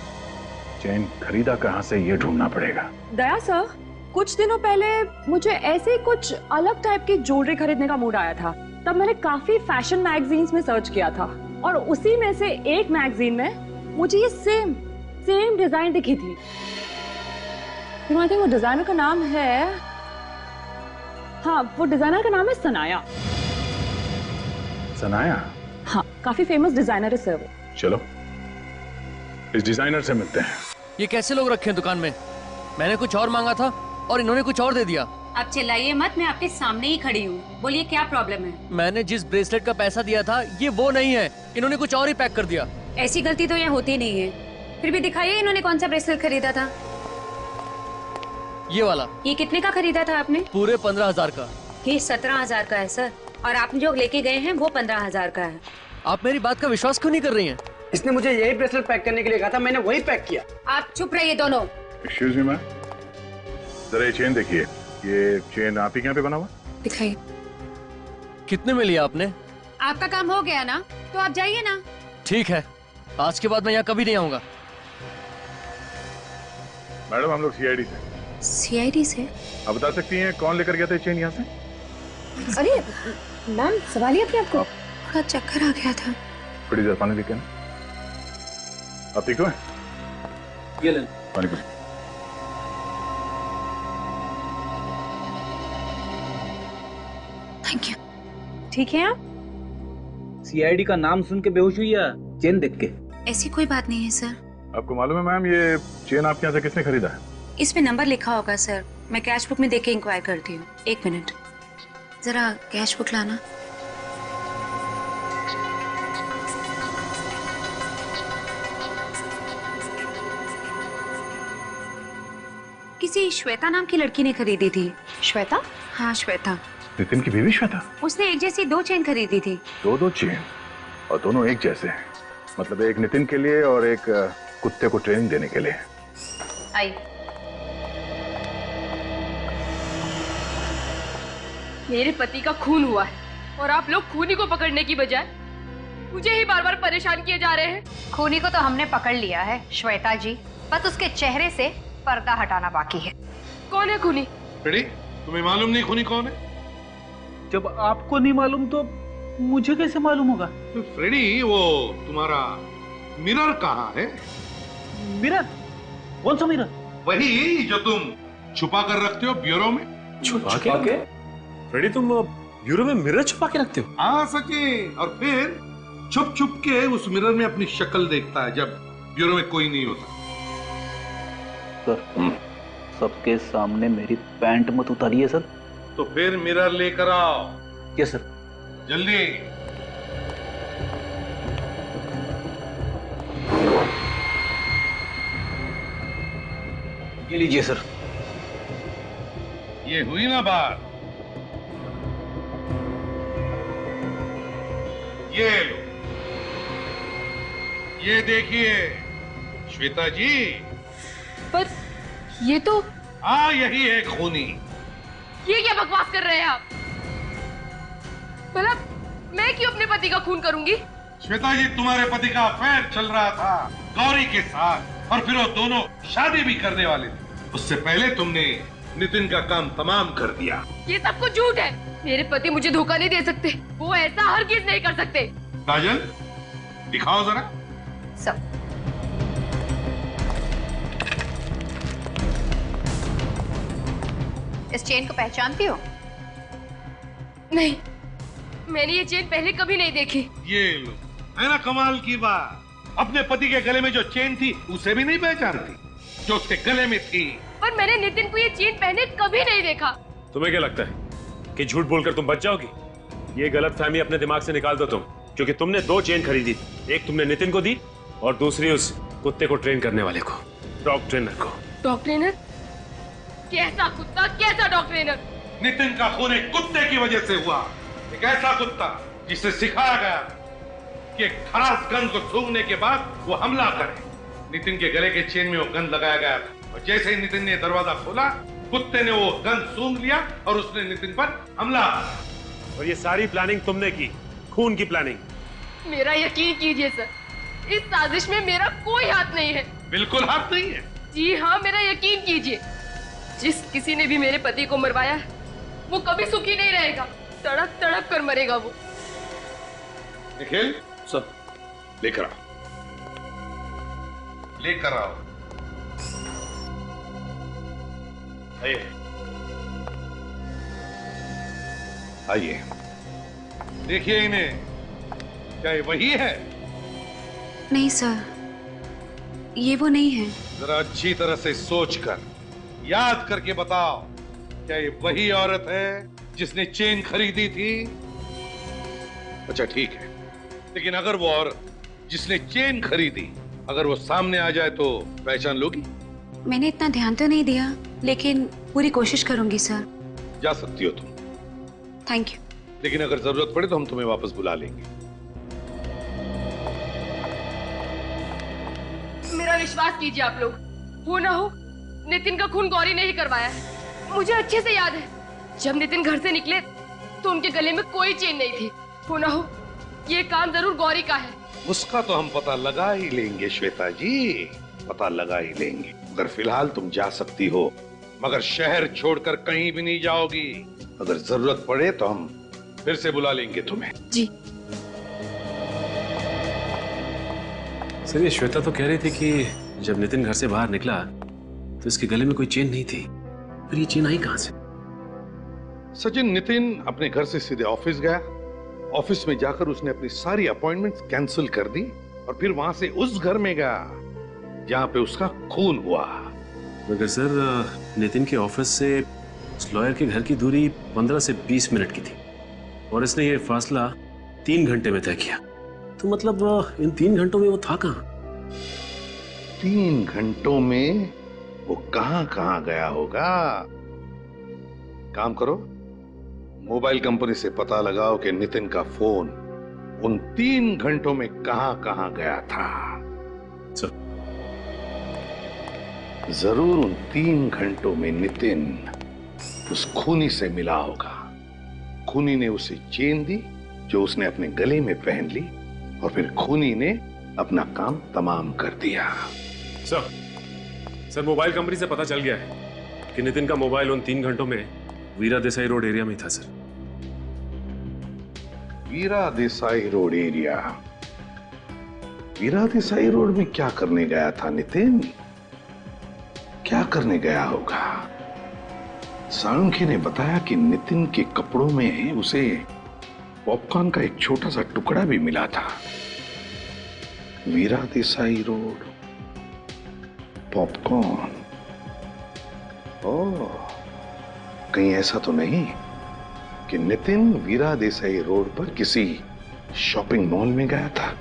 चेन खरीदा कहाँ से ये ढूंढना पड़ेगा। दया सर, कुछ दिनों पहले मुझे ऐसे ही कुछ अलग टाइप की ज्वेलरी खरीदने का मूड आया था। तब मैंने काफी फैशन मैगजीन्स में सर्च किया था और उसी में से एक मैगजीन में मुझे ये सेम डिजाइन दिखी थी। आई थिंक वो डिजाइनर का नाम है, हाँ वो डिजाइनर का नाम है सनाया। सनाया? हाँ, काफी फेमस डिजाइनर है सर वो। चलो इस डिजाइनर से मिलते हैं। ये कैसे लोग रखे हैं दुकान में? मैंने कुछ और मांगा था और इन्होंने कुछ और दे दिया। आप चिल्लाइए मत, मैं आपके सामने ही खड़ी हूँ। बोलिए क्या प्रॉब्लम है? मैंने जिस ब्रेसलेट का पैसा दिया था ये वो नहीं है, इन्होंने कुछ और ही पैक कर दिया। ऐसी गलती तो यहाँ होती नहीं है। फिर भी दिखाइए इन्होंने कौन सा ब्रेसलेट खरीदा था। ये वाला। ये कितने का खरीदा था आपने? पूरे 15,000 का। ये 17,000 का है सर, और आप जो लेके गए हैं वो 15,000 का है। आप मेरी बात का विश्वास क्यों नहीं कर रही हैं? इसने मुझे यही ब्रेसलेट पैक करने के लिए कहा था, मैंने वही पैक किया। आप चुप रहिए दोनों। एक्सक्यूज मी मैम, जरा ये चेन देखिए। ये चेन आप ही के यहाँ पे बना हुआ? दिखाइए। कितने में लिया आपने? आपका काम हो गया ना, तो आप जाइए ना। ठीक है, आज के बाद मैं यहाँ कभी नहीं आऊंगा। मैडम हम लोग सीआईडी से। सीआईडी से? आप बता सकती हैं कौन लेकर गया था चेन यहाँ से? अरे मैम, संभालिए अपने आप को, थोड़ा चक्कर आ गया था। थोड़ी देर पानी लेके आना। आप ठीक हो? ये ले पानी पी। Thank you. ठीक है आप? सीआईडी का नाम सुन के बेहोश हुई या चेन देख के? ऐसी कोई बात नहीं है सर। आपको मालूम है मैम ये चेन आपके यहाँ से किसने खरीदा है? इसमें नंबर लिखा होगा सर, मैं कैश बुक में देख के इंक्वायर करती हूँ। एक मिनट, जरा कैश बुक लाना। किसी श्वेता नाम की लड़की ने खरीदी थी। श्वेता? हाँ श्वेता। नितिन की बीवी श्वेता? उसने एक जैसी 2 चेन खरीदी थी। दो चेन, और दोनों एक जैसे हैं। मतलब एक नितिन के लिए और एक कुत्ते को ट्रेनिंग देने के लिए। आई। मेरे पति का खून हुआ है और आप लोग खूनी को पकड़ने की बजाय मुझे ही बार बार परेशान किए जा रहे हैं। खूनी को तो हमने पकड़ लिया है श्वेता जी, बस उसके चेहरे से पर्दा हटाना बाकी है। कौन है खूनी? फ्रेडी, तुम्हें मालूम नहीं खूनी कौन है? जब आपको नहीं मालूम तो मुझे कैसे मालूम होगा? फ्रेडी, वो तुम्हारा मिरर कहाँ है? मिरर? कौन सा मिरर? वही जो तुम छुपा कर रखते हो ब्यूरो में। छुपा के? फ्रेडी तुम ब्यूरो में मिरर छुपा के रखते हो? हाँ सचिन, और फिर छुप छुप के उस मिरर में अपनी शक्ल देखता है जब ब्यूरो में कोई नहीं होता। सर, सबके सामने मेरी पैंट मत उतारिए सर। तो फिर मिरर लेकर आओ। Yes sir. जल्दी। ये लीजिए सर। ये हुई ना बात। ये लो, ये देखिए श्वेता जी। पर ये तो, हाँ यही है खूनी। ये क्या बकवास कर रहे हैं आप? भला मैं क्यों अपने पति का खून करूंगी? श्वेता जी, तुम्हारे पति का अफेयर चल रहा था गौरी के साथ, और फिर वो दोनों शादी भी करने वाले थे। उससे पहले तुमने नितिन का काम तमाम कर दिया। ये सब कुछ झूठ है। मेरे पति मुझे धोखा नहीं दे सकते, वो ऐसा हरगिज नहीं कर सकते। काजल, दिखाओ जरा। सब इस चेन को पहचानती हो? नहीं, मैंने ये चेन पहले कभी नहीं देखी। ये लो, है ना कमाल की बात। अपने पति के गले में जो चेन थी उसे भी नहीं पहचानती जो उसके गले में थी। पर मैंने नितिन को ये चेन पहने कभी नहीं देखा। तुम्हें क्या लगता है कि झूठ बोलकर तुम बच जाओगी? ये गलतफहमी अपने दिमाग से निकाल दो तुम, क्योंकि तुमने 2 चेन खरीदी थी। एक तुमने नितिन को दी और दूसरी उस कुत्ते को ट्रेन करने वाले को, डॉग ट्रेनर को। Dog trainer? कैसा कुत्ता, कैसा डॉग ट्रेनर? नितिन का खून एक कुत्ते की वजह से हुआ। एक ऐसा कुत्ता जिसे सिखाया गया कि एक खरास गंध को सूंघने के बाद वो हमला करे। नितिन के गले के चेन में वो गंध लगाया गया था, और जैसे ही नितिन ने दरवाजा खोला, कुत्ते ने वो गंध सूंघ लिया और उसने नितिन पर हमला किया। और ये सारी प्लानिंग तुमने की, खून की प्लानिंग। मेरा यकीन कीजिए सर, इस साजिश में मेरा कोई हाथ नहीं है। बिल्कुल हाथ नहीं है। जी हाँ, मेरा यकीन कीजिए। जिस किसी ने भी मेरे पति को मरवाया है, वो कभी सुखी नहीं रहेगा। तड़प तड़प कर मरेगा वो। निखिल सर, लेकर आओ, लेकर आओ। आइए आइए, देखिए इन्हें। क्या ये वही है? नहीं सर, ये वो नहीं है। जरा अच्छी तरह से सोचकर याद करके बताओ, क्या ये वही औरत है जिसने चेन खरीदी थी? अच्छा ठीक है, लेकिन अगर वो औरत जिसने चेन खरीदी अगर वो सामने आ जाए तो पहचान लोगी? मैंने इतना ध्यान तो नहीं दिया, लेकिन पूरी कोशिश करूंगी सर। जा सकती हो तुम, थैंक यू। लेकिन अगर जरूरत पड़े तो हम तुम्हें वापस बुला लेंगे। मेरा विश्वास कीजिए आप लोग, हो ना हो नितिन का खून गौरी ने ही करवाया है। मुझे अच्छे से याद है, जब नितिन घर से निकले तो उनके गले में कोई चेन नहीं थी। हो ना हो ये काम जरूर गौरी का है। उसका तो हम पता लगा ही लेंगे श्वेता जी, पता लगा ही लेंगे। अगर फिलहाल तुम जा सकती हो, मगर शहर छोड़कर कहीं भी नहीं जाओगी। अगर जरूरत पड़े तो हम फिर से बुला लेंगे तुम्हें। जी सर, ये श्वेता तो कह रही थी कि जब नितिन घर से बाहर निकला तो इसके गले में कोई चेन नहीं थी। फिर ये चेन आई कहां से? सचिन, नितिन अपने घर से सीधे ऑफिस गया। ऑफिस में जाकर उसने अपनी सारी अपॉइंटमेंट्स कैंसिल कर दी और फिर वहां से उस घर में गया जहां पे उसका खून हुआ। मगर सर, नितिन के ऑफिस से उस लॉयर के घर की दूरी 15 से 20 मिनट की थी और इसने ये फासला 3 घंटे में तय किया। तो मतलब इन 3 घंटों में वो था कहां? 3 घंटों में वो कहां गया होगा? काम करो, मोबाइल कंपनी से पता लगाओ कि नितिन का फोन उन 3 घंटों में कहां गया था। जरूर उन 3 घंटों में नितिन उस खूनी से मिला होगा। खूनी ने उसे चेन दी जो उसने अपने गले में पहन ली और फिर खूनी ने अपना काम तमाम कर दिया। सर, मोबाइल कंपनी से पता चल गया है कि नितिन का मोबाइल उन 3 घंटों में वीरा देसाई रोड एरिया में था। सर, वीरा देसाई रोड एरिया? वीरा देसाई रोड में क्या करने गया था नितिन? क्या करने गया होगा? साळुंखे ने बताया कि नितिन के कपड़ों में उसे पॉपकॉर्न का एक छोटा सा टुकड़ा भी मिला था। वीरा देसाई रोड, पॉपकॉर्न। ओह, कहीं ऐसा तो नहीं कि नितिन वीरा देसाई रोड पर किसी शॉपिंग मॉल में गया था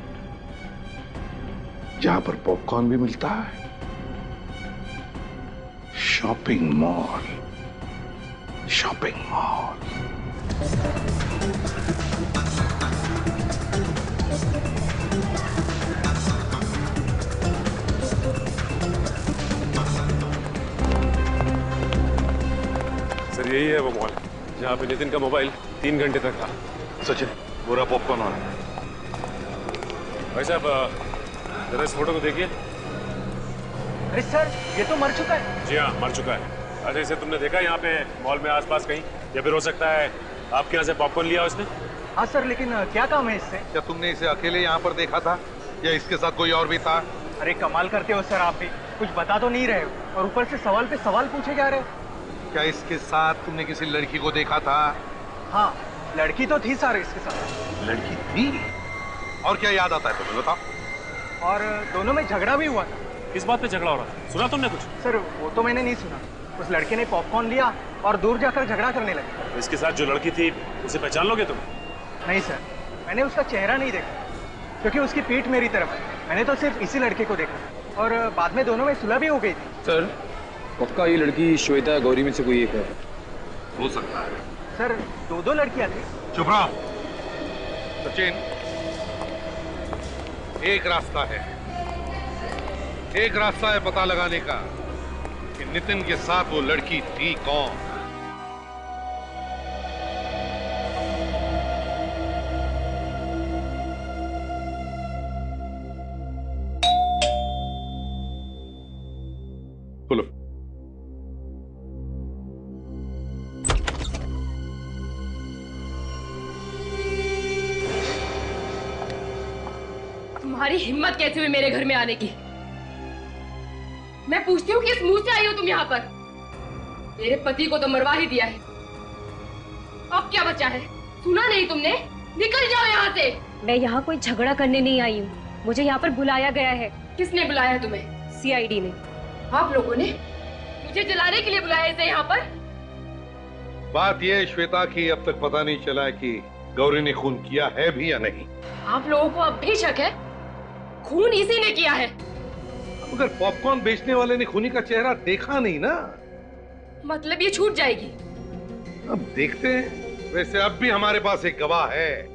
जहां पर पॉपकॉर्न भी मिलता है? Shopping mall, shopping mall. Sir, यही है वो मॉल जहां पे नितिन का मोबाइल 3 घंटे तक था। सचिन, पूरा पॉपकॉर्न ऑन। भाई साहब, जरा इस फोटो को देखिए। अरे सर, ये तो मर चुका है। जी हाँ, मर चुका है। अच्छा, इसे तुमने देखा यहाँ पे मॉल में आसपास कहीं? या फिर हो सकता है आपके यहाँ से पॉपकॉर्न लिया उसने? हाँ सर, लेकिन क्या काम है इससे? क्या तुमने इसे अकेले यहाँ पर देखा था या इसके साथ कोई और भी था? अरे कमाल करते हो सर, आप भी कुछ बता तो नहीं रहे हो और ऊपर से सवाल पे सवाल पूछे जा रहे हो। क्या इसके साथ तुमने किसी लड़की को देखा था? हाँ, लड़की तो थी सर इसके साथ। लड़की थी? और क्या याद आता है तुम्हें, बताओ? और दोनों में झगड़ा भी हुआ था। किस बात पे झगड़ा हो रहा था? सुना तुमने कुछ? सर, वो तो मैंने नहीं सुना। उस लड़के ने पॉपकॉर्न लिया और दूर जाकर झगड़ा करने लगे। इसके साथ जो लड़की थी उसे पहचान लोगे तुम? नहीं सर, मैंने उसका चेहरा नहीं देखा क्योंकि उसकी पीठ मेरी तरफ है। मैंने तो सिर्फ इसी लड़के को देखा और बाद में दोनों में सुलह भी हो गई थी। सर, पक्का ये लड़की श्वेता गौरी में से कोई एक है? हो सकता है सर। 2 लड़कियां थी। चुप रहो सचिन, एक रास्ता है, एक रास्ता है पता लगाने का कि नितिन के साथ वो लड़की थी कौन। बोलो। तुम्हारी हिम्मत कैसे हुई मेरे घर में आने की? मैं पूछती हूँ किस मुंह से आई हो तुम यहाँ पर? मेरे पति को तो मरवा ही दिया है, अब क्या बचा है? सुना नहीं तुमने? निकल जाओ यहाँ से। मैं यहाँ कोई झगड़ा करने नहीं आई हूँ, मुझे यहाँ पर बुलाया गया है। किसने बुलाया है तुम्हें? सीआईडी ने। आप लोगों ने मुझे जलाने के लिए बुलाया इसे यहाँ पर? बात यह है श्वेता की अब तक पता नहीं चला है कि गौरी ने खून किया है भी या नहीं। आप लोगों को अब भी शक है? खून इसी ने किया है। मगर पॉपकॉर्न बेचने वाले ने खूनी का चेहरा देखा नहीं ना। मतलब ये छूट जाएगी? अब देखते हैं। वैसे अब भी हमारे पास एक गवाह है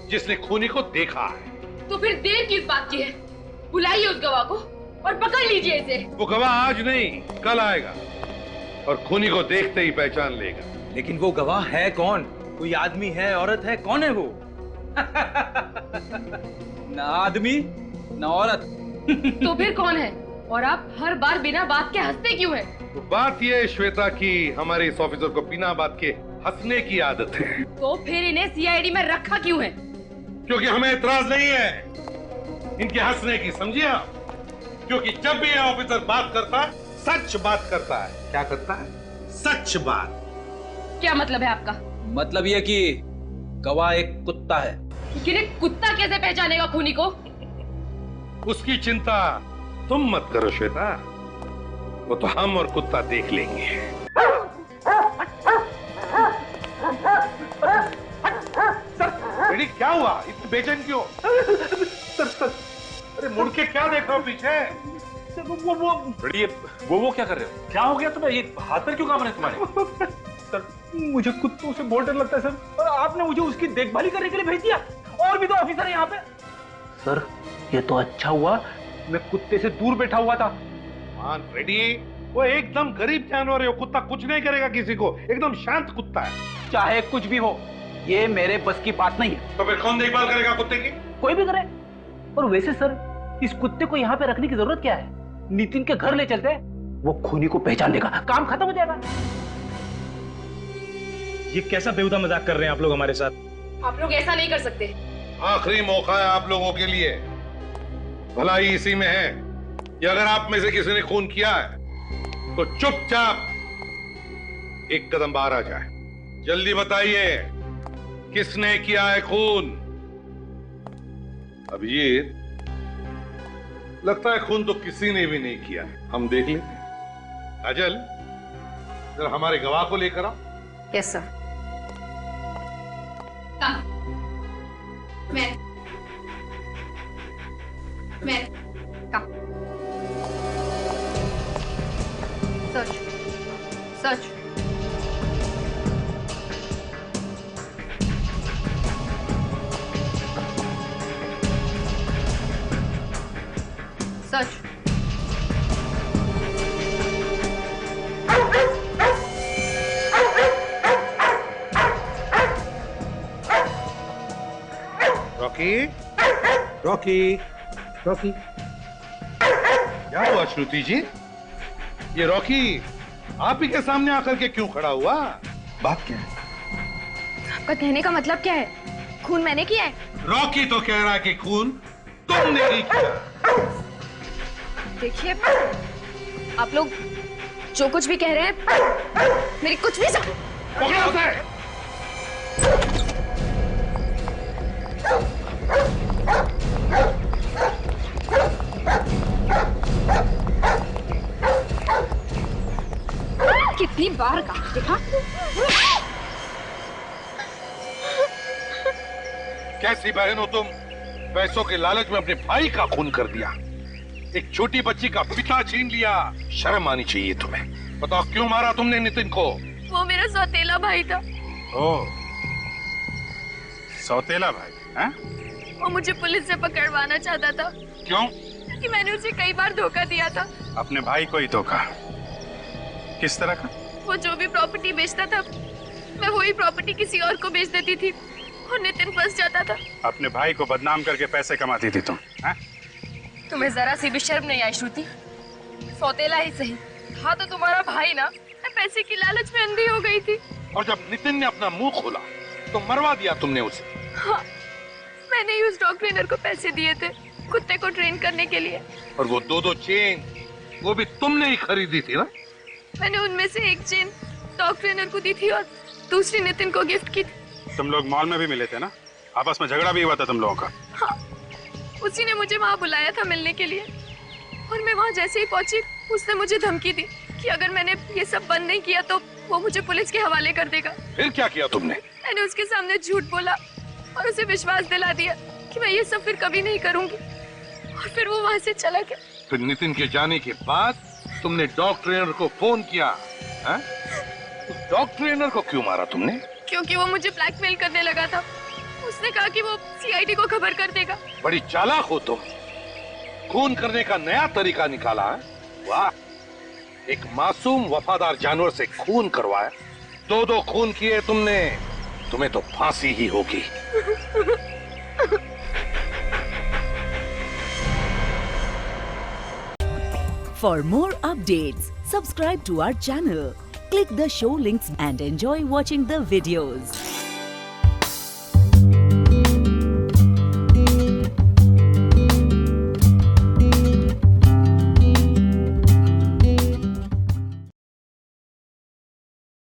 जिसने खूनी को देखा है। तो फिर देर किस बात की है? बुलाइए उस गवाह को और पकड़ लीजिए इसे। वो गवाह आज नहीं कल आएगा और खूनी को देखते ही पहचान लेगा। लेकिन वो गवाह है कौन? कोई आदमी है, औरत है, कौन है वो? ना आदमी ना औरत। तो फिर कौन है? और आप हर बार बिना बात के हंसते क्यों हैं? तो बात यह है श्वेता की हमारे इस ऑफिसर को बिना बात के हंसने की आदत है। तो फिर इन्हें सीआईडी में रखा क्यों है? क्योंकि हमें इतराज नहीं है इनके हंसने की, समझिए आप? क्योंकि जब भी यह ऑफिसर बात करता है सच बात करता है। क्या करता है? सच बात। क्या मतलब है आपका? मतलब ये कि गवाह एक कुत्ता है। लेकिन कुत्ता कैसे पहचानेगा खूनी को? उसकी चिंता तुम मत करो श्वेता, वो तो हम और कुत्ता देख लेंगे। बेटी क्या हुआ? इतनी बेचैन क्यों? सर अरे मुड़ के क्या देख रहे हो पीछे? वो क्या कर रहे हो? क्या हो गया तुम्हें? ये हाथ पर क्यों काम रहे तुम्हारे? सर मुझे कुत्तों से बहुत डर लगता है सर, और आपने मुझे उसकी देखभाल करने के लिए भेज दिया। और भी तो ऑफिसर है यहाँ पे। सर ये तो अच्छा हुआ मैं कुत्ते से दूर बैठा हुआ था। रेडी, वो एकदम गरीब जानवर है। वो कुत्ता कुछ नहीं करेगा किसी को, एकदम शांत कुत्ता है। चाहे कुछ भी हो, ये मेरे बस की बात नहीं है। तो फिर कौन देखभाल करेगा कुत्ते की? कोई भी करे। और वैसे सर इस कुत्ते को यहाँ पे रखने की जरूरत क्या है? नितिन के घर ले चलते हैं, वो खूनी को पहचान देगा, काम खत्म हो जाएगा। ये कैसा बेहुदा मजाक कर रहे हैं आप लोग हमारे साथ? आप लोग ऐसा नहीं कर सकते। आखिरी मौका है आप लोगों के लिए। भलाई इसी में है कि अगर आप में से किसी ने खून किया है तो चुपचाप एक कदम बाहर आ जाए। जल्दी बताइए किसने किया है खून? अभिजीत, लगता है खून तो किसी ने भी नहीं किया है। हम देख लेते हैं। काजल, जरा हमारे गवाह को लेकर आओ। Yes sir. मैं सच सच रॉकी, रॉकी, रॉकी, क्या हुआ श्रुति जी? ये रॉकी आप ही के सामने आकर के क्यों खड़ा हुआ? बात क्या है? आपका कहने का मतलब क्या है? खून मैंने किया है? रॉकी तो कह रहा है कि खून तुमने ही किया। देखिए, आप लोग जो कुछ भी कह रहे हैं मेरी कुछ भी पकड़ो उसे। कितनी बार कहा देखा? कैसी बहन हो तुम? पैसों के लालच में अपने भाई का खून कर दिया, एक छोटी बच्ची का पिता छीन लिया। शर्म आनी चाहिए तुम्हें। बताओ क्यों मारा तुमने नितिन को? वो मेरा सौतेला भाई था। ओह, सौतेला भाई हैं? वो मुझे पुलिस से पकड़वाना चाहता था। क्यों? कि मैंने उसे कई बार धोखा दिया था। अपने भाई को ही धोखा? किस तरह का? वो जो भी प्रॉपर्टी बेचता था मैं वही प्रॉपर्टी किसी और को बेच देती थी और नितिन फंस जाता था। अपने भाई को बदनाम करके पैसे कमाती थी तुम? तुम्हें जरा सी भी शर्म नहीं आई श्रुति? सौतेला ही सही, था तो तुम्हारा भाई ना, मैं पैसे की लालच में अंधी हो गई थी। और जब नितिन ने अपना मुंह खोला तो मरवा दिया तुमने उसे। हाँ, मैंने ही उस डॉग ट्रेनर को पैसे दिए थे कुत्ते को ट्रेन करने के लिए। और वो 2 चेन वो भी तुमने ही खरीदी थी ना? मैंने उनमें से एक चेन डॉग ट्रेनर को दी थी और दूसरी नितिन को गिफ्ट की थी। तुम लोग मॉल में भी मिले थे ना? आपस में झगड़ा भी हुआ था तुम लोगों का? हाँ, उसी ने मुझे वहाँ बुलाया था मिलने के लिए और मैं वहाँ जैसे ही पहुंची उसने मुझे धमकी दी कि अगर मैंने ये सब बंद नहीं किया तो वो मुझे पुलिस के हवाले कर देगा। फिर क्या किया तुमने? मैंने उसके सामने झूठ बोला और उसे विश्वास दिला दिया कि मैं ये सब फिर कभी नहीं करूंगी और फिर वो वहाँ से चला गया। फिर नितिन के जाने के बाद तुमने डॉग ट्रेनर को फोन किया? हाँ? उस डॉग ट्रेनर को क्यों मारा तुमने? क्योंकि वो मुझे ब्लैकमेल करने लगा था। उसने कहा कि वो सीआईडी को खबर कर देगा। बड़ी चालाक हो तुम, खून करने का नया तरीका निकाला है। वाह, एक मासूम वफादार जानवर से खून करवाया, 2 खून किए तुमने, तुम्हें तो फांसी ही होगी। For more updates, subscribe to our channel, click the show links and enjoy watching the videos.